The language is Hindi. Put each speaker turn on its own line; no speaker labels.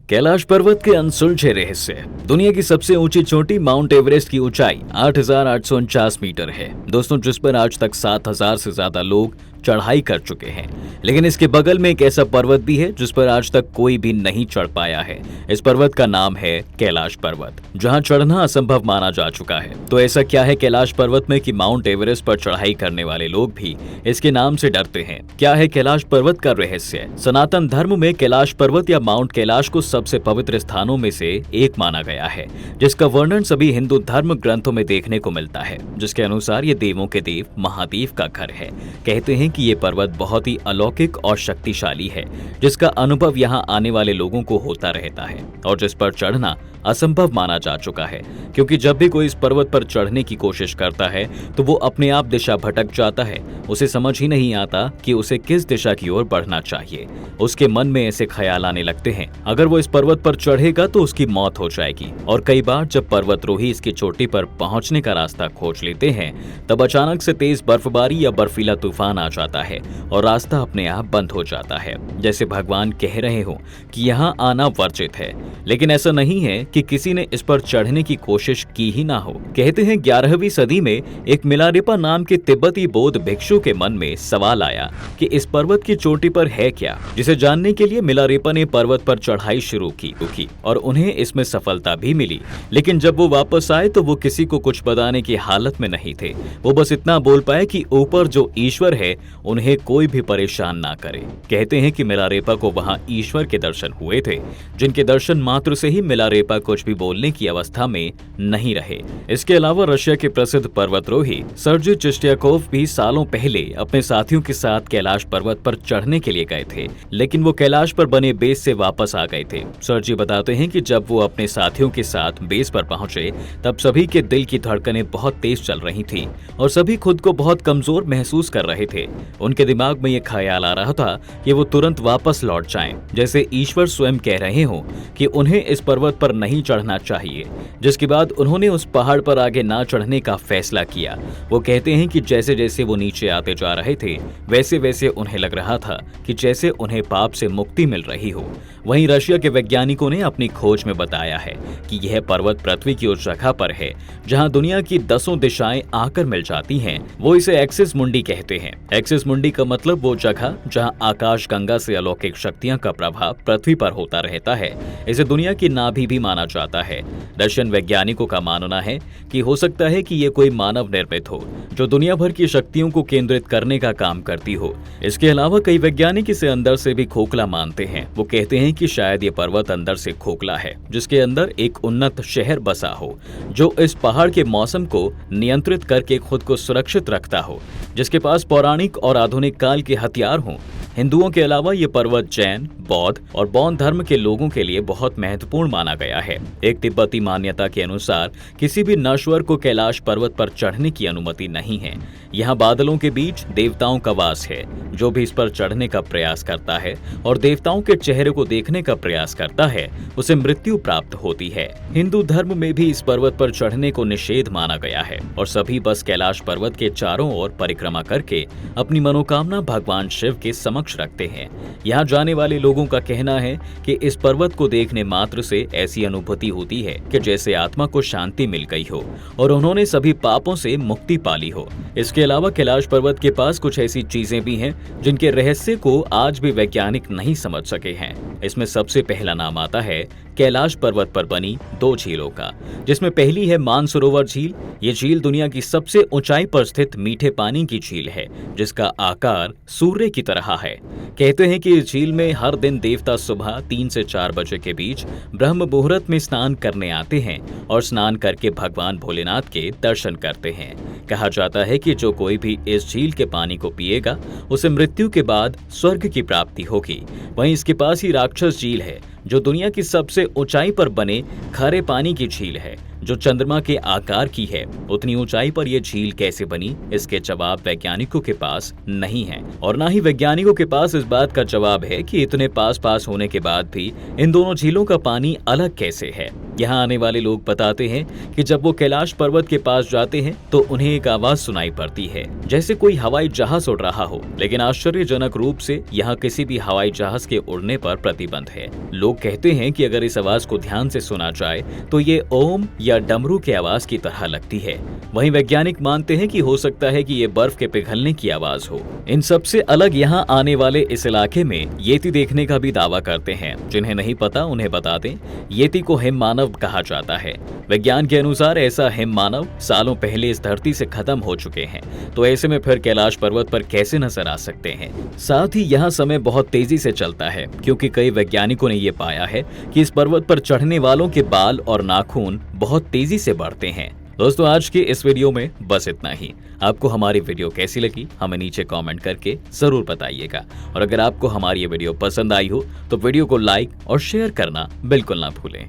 कैलाश पर्वत के अनसुलझे रहस्य। दुनिया की सबसे ऊंची चोटी माउंट एवरेस्ट की ऊंचाई 8,849 मीटर है दोस्तों, जिस पर आज तक 7,000 से ज्यादा लोग चढ़ाई कर चुके हैं। लेकिन इसके बगल में एक ऐसा पर्वत भी है जिस पर आज तक कोई भी नहीं चढ़ पाया है। इस पर्वत का नाम है कैलाश पर्वत, जहां चढ़ना असंभव माना जा चुका है। तो ऐसा क्या है कैलाश पर्वत में कि माउंट एवरेस्ट पर चढ़ाई करने वाले लोग भी इसके नाम से डरते हैं? क्या है कैलाश पर्वत का रहस्य? सनातन धर्म में कैलाश पर्वत या माउंट कैलाश को सबसे पवित्र स्थानों में से एक माना गया है, जिसका वर्णन सभी हिंदू धर्म ग्रंथों में देखने को मिलता है, जिसके अनुसार ये देवों के देव महादेव का घर है। कहते हैं कि ये पर्वत बहुत ही अलौकिक और शक्तिशाली है, जिसका अनुभव यहाँ आने वाले लोगों को होता रहता है और जिस पर चढ़ना असंभव माना जा चुका है, क्योंकि जब भी कोई इस पर्वत पर चढ़ने की कोशिश करता है तो वो अपने आप दिशा भटक जाता है। उसे समझ ही नहीं आता कि उसे किस दिशा की ओर बढ़ना चाहिए। उसके मन में ऐसे ख्याल आने लगते हैं, अगर वो इस पर्वत पर चढ़ेगा तो उसकी मौत हो जाएगी। और कई बार जब पर्वतरोही इसकी चोटी पर पहुंचने का रास्ता खोज लेते हैं, तब अचानक से तेज बर्फबारी या बर्फीला तूफान आ जाता है और रास्ता अपने आप बंद हो जाता है, जैसे भगवान कह रहे हो कि यहाँ आना वर्जित है। लेकिन ऐसा नहीं है कि किसी ने इस पर चढ़ने की कोशिश की ही ना हो। कहते हैं 11वीं सदी में एक मिलारेपा नाम के तिब्बती बौद्ध भिक्षु के मन में सवाल आया कि इस पर्वत की चोटी पर है क्या, जिसे जानने के लिए मिलारेपा ने पर्वत पर चढ़ाई शुरू की और उन्हें इसमें सफलता भी मिली। लेकिन जब वो वापस आए तो वो किसी को कुछ बताने की हालत में नहीं थे। वो बस इतना बोल पाए कि ऊपर जो ईश्वर है उन्हें कोई भी परेशान ना करे। कहते हैं कि मिलारेपा को वहां ईश्वर के दर्शन हुए थे, जिनके दर्शन मात्र से ही मिलारेपा कुछ भी बोलने की अवस्था में नहीं रहे। इसके अलावा रशिया के प्रसिद्ध पर्वतरोही सर्जी चिस्त्याकोव भी सालों पहले अपने साथियों के साथ कैलाश पर्वत पर चढ़ने के लिए गए थे, लेकिन वो कैलाश पर बने बेस से वापस आ गए थे। सर्जी बताते हैं कि जब वो अपने साथियों के साथ बेस पर पहुंचे, तब सभी के दिल की धड़कनें बहुत तेज चल रही थी और सभी खुद को बहुत कमजोर महसूस कर रहे थे। उनके दिमाग में ये ख्याल आ रहा था कि वो तुरंत वापस लौट जाएं, जैसे ईश्वर स्वयं कह रहे हो कि उन्हें इस पर्वत पर नहीं चढ़ना चाहिए। जिसके बाद उन्होंने उस पहाड़ पर आगे ना चढ़ने का फैसला किया। वो कहते हैं कि जैसे जैसे वो नीचे आते जा रहे थे, वैसे वैसे उन्हें लग रहा था कि जैसे उन्हें पाप से मुक्ति मिल रही हो। वहीं रशिया के वैज्ञानिकों ने अपनी खोज में बताया है कि यह पर्वत पृथ्वी की उस जगह पर है जहां दुनिया की 10 दिशाएं आकर मिल जाती हैं। वो इसे एक्सिस मुंडी कहते हैं। एक्सिस मुंडी का मतलब वो जगह जहां आकाश गंगा से अलौकिक शक्तियां का प्रभाव पृथ्वी पर होता रहता है। इसे दुनिया की नाभि भी माना जाता है। रशियन वैज्ञानिकों का मानना है कि हो सकता है कि ये कोई मानव निर्मित हो, जो दुनिया भर की शक्तियों को केंद्रित करने का काम करती हो। इसके अलावा कई वैज्ञानिक इसे अंदर से भी खोखला मानते हैं। वो कहते हैं कि शायद ये पर्वत अंदर से खोखला है, जिसके अंदर एक उन्नत शहर बसा हो, जो इस पहाड़ के मौसम को नियंत्रित करके खुद को सुरक्षित रखता हो, जिसके पास पौराणिक और आधुनिक काल के हथियार हों। हिंदुओं के अलावा ये पर्वत जैन, बौद्ध और बौद्ध धर्म के लोगों के लिए बहुत महत्वपूर्ण माना गया है। एक तिब्बती मान्यता के अनुसार किसी भी नश्वर को कैलाश पर्वत पर चढ़ने की अनुमति नहीं है। यहाँ बादलों के बीच देवताओं का वास है। जो भी इस पर चढ़ने का प्रयास करता है और देवताओं के चेहरे को देखने का प्रयास करता है, उसे मृत्यु प्राप्त होती है। हिंदू धर्म में भी इस पर्वत पर चढ़ने को निषेध माना गया है और सभी बस कैलाश पर्वत के चारों ओर परिक्रमा करके अपनी मनोकामना भगवान शिव के समक्ष रखते हैं। यहाँ जाने वाले लोगों का कहना है कि इस पर्वत को देखने मात्र से ऐसी अनुभूति होती है कि जैसे आत्मा को शांति मिल गई हो और उन्होंने सभी पापों से मुक्ति पाली हो। इसके अलावा कैलाश पर्वत के पास कुछ ऐसी चीजें भी हैं जिनके रहस्य को आज भी वैज्ञानिक नहीं समझ सके हैं। इसमें सबसे पहला नाम आता है कैलाश पर्वत पर बनी 2 झीलों का, जिसमें पहली है मानसरोवर झील। ये झील दुनिया की सबसे ऊंचाई पर स्थित मीठे पानी की झील है, जिसका आकार सूर्य की तरह है। कहते हैं कि इस झील में हर दिन देवता सुबह 3 से 4 बजे के बीच ब्रह्म मुहूर्त में स्नान करने आते हैं और स्नान करके भगवान भोलेनाथ के दर्शन करते हैं। कहा जाता है कि जो कोई भी इस झील के पानी को पिएगा, उसे मृत्यु के बाद स्वर्ग की प्राप्ति होगी। वहीं इसके पास ही राक्षस झील है, जो दुनिया की सबसे ऊंचाई पर बने खारे पानी की झील है, जो चंद्रमा के आकार की है। उतनी ऊंचाई पर यह झील कैसे बनी, इसके जवाब वैज्ञानिकों के पास नहीं है और ना ही वैज्ञानिकों के पास इस बात का जवाब है कि इतने पास होने के बाद भी इन दोनों झीलों का पानी अलग कैसे है। यहाँ आने वाले लोग बताते हैं कि जब वो कैलाश पर्वत के पास जाते हैं तो उन्हें एक आवाज सुनाई पड़ती है, जैसे कोई हवाई जहाज उड़ रहा हो। लेकिन आश्चर्यजनक रूप से यहाँ किसी भी हवाई जहाज के उड़ने पर प्रतिबंध है। लोग कहते हैं कि अगर इस आवाज को ध्यान से सुना जाए तो ये ओम या डमरू के आवाज की तरह लगती है। वहीं वैज्ञानिक मानते हैं कि हो सकता है कि ये बर्फ के पिघलने की आवाज हो। इन सबसे अलग यहाँ आने वाले इस इलाके में येती देखने का भी दावा करते हैं। जिन्हें नहीं पता उन्हें बता दें, येती को हिम मानव कहा जाता है। विज्ञान के अनुसार ऐसा हिम मानव सालों पहले इस धरती से खत्म हो चुके हैं, तो ऐसे में फिर कैलाश पर्वत पर कैसे नजर आ सकते हैं। साथ ही यहाँ समय बहुत तेजी से चलता है, क्योंकि कई वैज्ञानिकों ने ये पाया है कि इस पर्वत पर चढ़ने वालों के बाल और नाखून बहुत तेजी से बढ़ते हैं। दोस्तों, आज के इस वीडियो में बस इतना ही। आपको हमारी वीडियो कैसी लगी हमें नीचे कमेंट करके जरूर बताइएगा। और अगर आपको हमारी ये वीडियो पसंद आई हो तो वीडियो को लाइक और शेयर करना बिल्कुल ना भूलें।